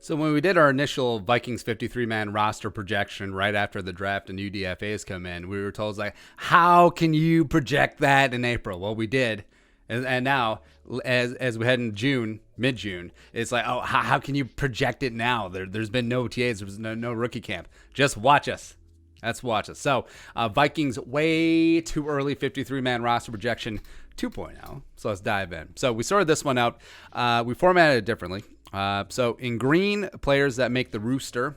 So when we did our initial Vikings 53-man roster projection right after the draft and UDFAs come in, we were told, like, how can you project that in April? Well, we did. And now, as we head in June, mid-June, it's like, oh, how can you project it now? There's been no OTAs. There's no rookie camp. Just watch us. Let's watch us. So, Vikings way too early 53-man roster projection 2.0. So let's dive in. So we sorted this one out. We formatted it differently. So in green, players that make the rooster.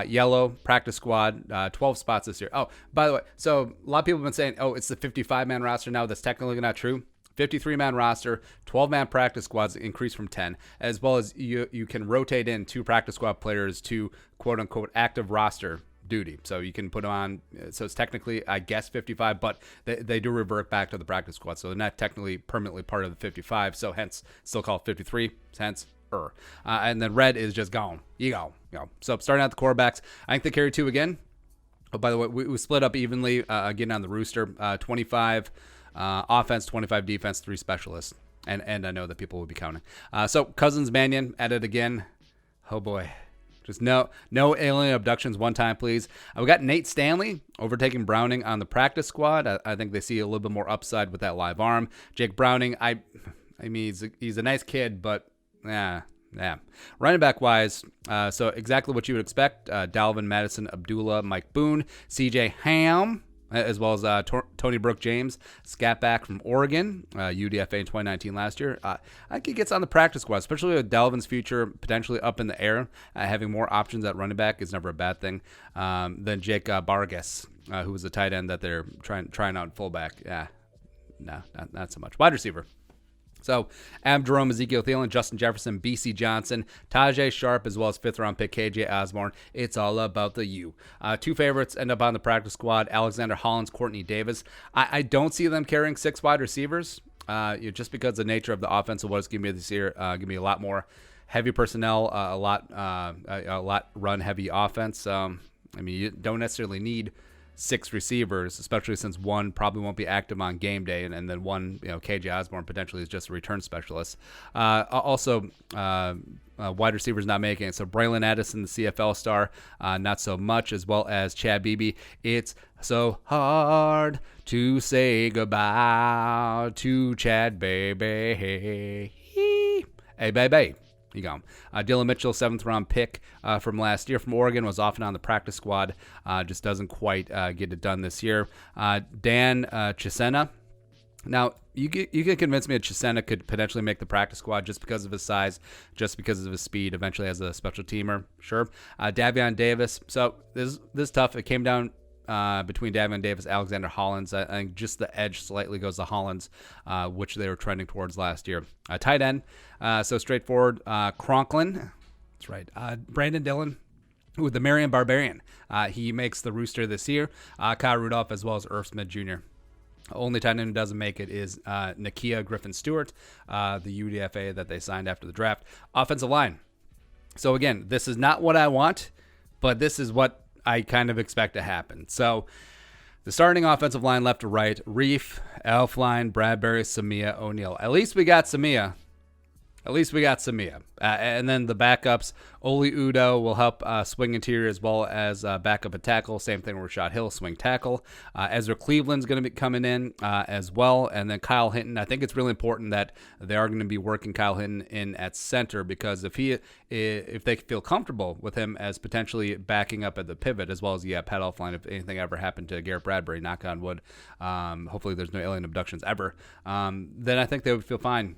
Yellow, practice squad, 12 spots this year. Oh, by the way, so a lot of people have been saying, oh, it's the 55-man roster now. That's technically not true. 53-man roster, 12-man practice squads increase from 10, as well as you can rotate in 2 practice squad players to quote-unquote active roster duty. So you can put them on, so it's technically, I guess, 55, but they do revert back to the practice squad. So they're not technically permanently part of the 55, so hence still called 53, hence and then red is just gone. You go. So starting out the quarterbacks, I think they carry 2 again. Oh, by the way, we split up evenly again on the rooster. 25 offense, 25 defense, 3 specialists. And I know that people will be counting. So Cousins, Mannion added again. Oh boy. Just no alien abductions one time, please. We got Nate Stanley overtaking Browning on the practice squad. I think they see a little bit more upside with that live arm. Jake Browning, I mean, he's a nice kid, but yeah. Running back wise, so exactly what you would expect. Dalvin, Madison, Abdullah, Mike Boone, CJ Ham, as well as Tony Brooke James, scat back from Oregon, UDFA in 2019 last year. I think he gets on the practice squad, especially with Dalvin's future potentially up in the air. Having more options at running back is never a bad thing. Then Jake Vargas, who was the tight end that they're trying out in fullback. Yeah, no, not so much. Wide receiver. So, Adam Jerome, Ezekiel Thielen, Justin Jefferson, B.C. Johnson, Tajay Sharp, as well as 5th-round pick KJ Osborne. It's all about the U. 2 favorites end up on the practice squad, Alexander Hollins, Courtney Davis. I don't see them carrying 6 wide receivers, just because the nature of the offense of what it's going to be this year. Going to be a lot more heavy personnel, a lot run-heavy offense. I mean, you don't necessarily need 6 receivers, especially since one probably won't be active on game day, and then one, KJ Osborne potentially is just a return specialist. Also, wide receivers not making it. So Braylon Addison, the CFL star, not so much, as well as Chad Beebe. It's so hard to say goodbye to Chad, baby. Hey, baby. You go. Dylan Mitchell, 7th-round pick from last year from Oregon, was often on the practice squad. Just doesn't quite get it done this year. Dan Chisena. Now, you can convince me that Chisena could potentially make the practice squad just because of his size, just because of his speed, eventually as a special teamer. Sure. Davion Davis. So this is tough. It came down between Davion Davis, Alexander Hollins. I think just the edge slightly goes to Hollins, which they were trending towards last year. Tight end, so straightforward. Cronklin, that's right. Brandon Dillon with the Marion Barbarian. He makes the rooster this year. Kyle Rudolph, as well as Irv Smith Jr. Only tight end who doesn't make it is Nakia Griffin-Stewart, the UDFA that they signed after the draft. Offensive line. So again, this is not what I want, but this is what I kind of expect to happen. So the starting offensive line left to right, Reef, Elfline, Bradbury, Samia, O'Neal. At least we got Samia. And then the backups, Oli Udo will help swing interior as well as backup at tackle. Same thing with Rashad Hill, swing tackle. Ezra Cleveland's going to be coming in as well. And then Kyle Hinton. I think it's really important that they are going to be working Kyle Hinton in at center, because if they feel comfortable with him as potentially backing up at the pivot, as well as Pat Elfline, if anything ever happened to Garrett Bradbury, knock on wood, hopefully there's no alien abductions ever, then I think they would feel fine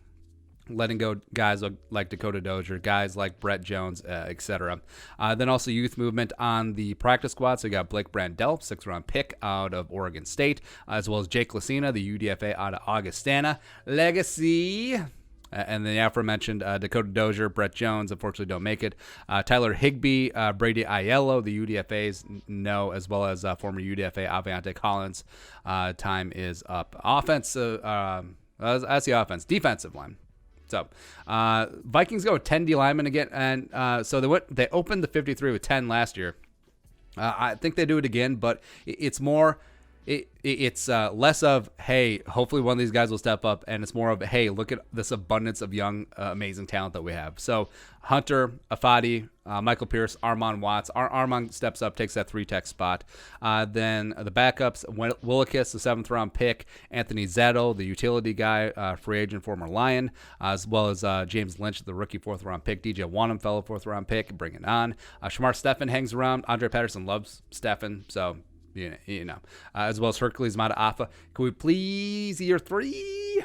letting go guys like Dakota Dozier, guys like Brett Jones, etc. Then also youth movement on the practice squad. So you got Blake Brandel, 6th-round pick out of Oregon State, as well as Jake Lucina, the UDFA out of Augustana. Legacy. And then the aforementioned Dakota Dozier, Brett Jones, unfortunately don't make it. Tyler Higbee, Brady Aiello, the UDFA's no, as well as former UDFA Aviante Collins. Time is up. Offense, that's the offense. Defensive line. So, Vikings go with 10 D linemen again, and so they opened the 53 with 10 last year. I think they do it again, but it's more it's less of, hey, hopefully one of these guys will step up, and it's more of, hey, look at this abundance of young, amazing talent that we have. So Hunter, Afadi, Michael Pierce, Armon Watts. Armon steps up, takes that 3-tech spot. Then the backups, Willikis, the 7th-round pick, Anthony Zetto, the utility guy, free agent, former Lion, as well as James Lynch, the rookie 4th-round pick, DJ Wanham, fellow 4th-round pick, bring it on. Shamar Stephen hangs around. Andre Patterson loves Stephen, so as well as Hercules Mataafa. Can we please year 3?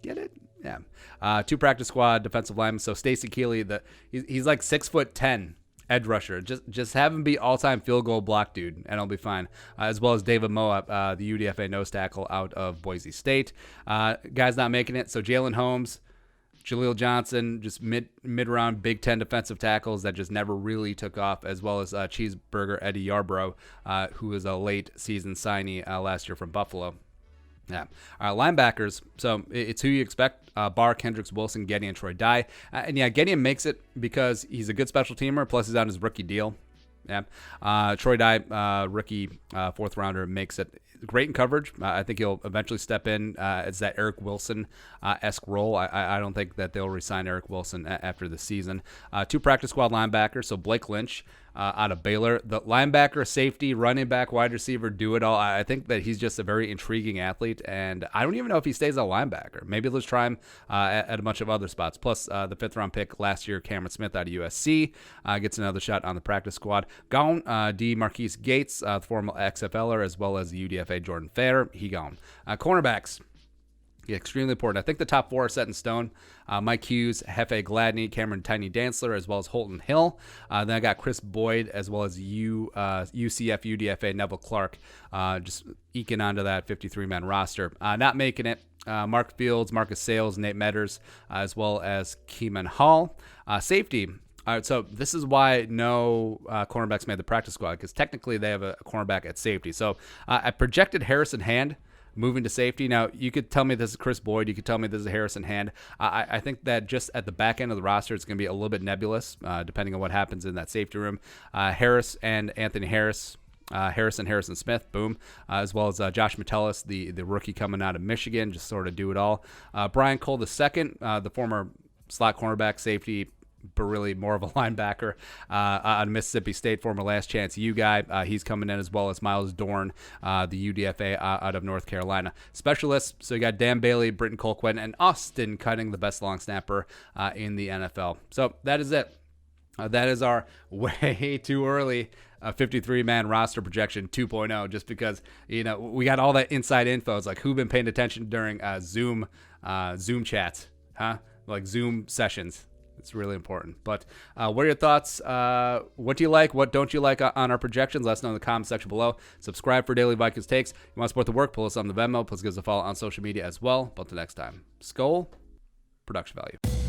Get it? Yeah. 2 practice squad defensive linemen. So Stacey Keeley, he's like 6'10" edge rusher. Just have him be all-time field goal block dude, and I'll be fine. As well as David Moab, the UDFA nose tackle out of Boise State. Guys not making it. So Jalen Holmes, Jaleel Johnson, just mid-round Big Ten defensive tackles that just never really took off, as well as Cheeseburger Eddie Yarbrough, who was a late season signee last year from Buffalo. Yeah. Linebackers, so it's who you expect. Barr, Kendricks, Wilson, Getty, and Troy Dye. And yeah, Getty makes it because he's a good special teamer, plus he's on his rookie deal. Yeah. Troy Dye, rookie 4th-rounder, makes it great in coverage. I think he'll eventually step in as that Eric Wilson-esque role. I don't think that they'll re-sign Eric Wilson after the season. 2 practice squad linebackers, so Blake Lynch out of Baylor. The linebacker, safety, running back, wide receiver, do it all. I think that he's just a very intriguing athlete, and I don't even know if he stays a linebacker. Maybe let's try him at a bunch of other spots. Plus, the 5th-round pick last year, Cameron Smith out of USC, gets another shot on the practice squad. Gone, D. Marquise Gates, the former XFLer, as well as the UDFA Jordan Fair. He gone. Cornerbacks. Yeah, extremely important. I think the top 4 are set in stone. Mike Hughes, Hefe Gladney, Cameron Tiny Dantzler, as well as Holton Hill. Then I got Chris Boyd, as well as UCF, UDFA, Neville Clark, just eking onto that 53-man roster. Not making it, Mark Fields, Marcus Sales, Nate Metters, as well as Keeman Hall. Safety. All right, so this is why no cornerbacks made the practice squad, because technically they have a cornerback at safety. So I projected Harrison Hand moving to safety. Now, you could tell me this is Chris Boyd. You could tell me this is Harrison Hand. I think that just at the back end of the roster, it's going to be a little bit nebulous, depending on what happens in that safety room. Harris and Anthony Harris. Harrison Smith, boom, as well as Josh Metellus, the rookie coming out of Michigan, just sort of do it all. Brian Cole II, the former slot cornerback, safety, but really more of a linebacker out of Mississippi State, former last chance U guy. He's coming in, as well as Miles Dorn, the UDFA out of North Carolina. Specialists, so you got Dan Bailey, Britton Colquhoun, and Austin Cutting, the best long snapper in the NFL. So that is it. That is our way too early 53-man roster projection 2.0, just because, we got all that inside info. It's like, who been paying attention during Zoom chats, huh? Like Zoom sessions. It's really important. But what are your thoughts? What do you like? What don't you like on our projections? Let us know in the comment section below. Subscribe for daily Vikings takes. You want to support the work? Pull us on the Venmo. Plus give us a follow on social media as well. But until next time, Skol, production value.